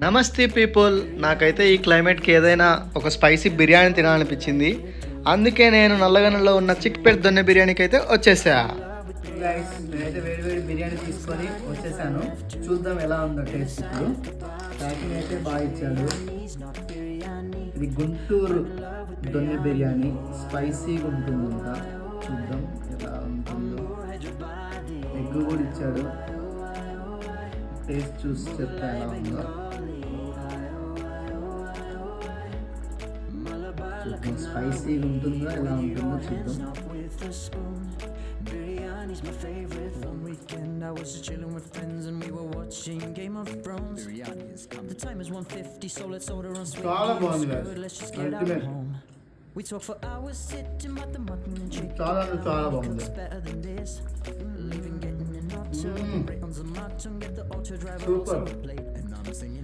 నమస్తే పీపుల్, నాకైతే ఈ క్లైమేట్కి ఏదైనా ఒక స్పైసీ బిర్యానీ తినాలనిపించింది. అందుకే నేను నల్లగనలో ఉన్న చిక్పేట్ దొన్నె బిర్యానీకి అయితే వచ్చేసా. గైస్, నేనైతే వేడి వేడి బిర్యానీ తీసుకొని వచ్చేసాను. చూద్దాం ఎలా ఉందో టేస్ట్. ఇప్పుడు ప్యాకింగ్ అయితే బాగా ఇచ్చాడు. ఇది గుంటూరు దొన్నె బిర్యానీ, స్పైసీగా ఉంటుంది. ఇంకా చూద్దాం ఎలా ఉంటుందో. ఎగ్ కూడా ఇచ్చాడు, టేస్ట్ చూసి చెప్తా ఎలా ఉందో. చూద్దాం స్పైసీగా ఉంటుందో ఎలా ఉంటుందో చూద్దాం. Biryani's my favorite. One weekend I was just chilling with friends and we were watching Game of Thrones. Biryani is coming. The time is 1:50, so let's order on sweet. చాలా బాగుంది guys. Let's just get out home. We talk for hours sitting by the mutton and chicken. చాలా బాగుంది. It's better than this. Leaving getting an auto. Right onto my tongue, get the auto driver Super. also a plate. And I'm singing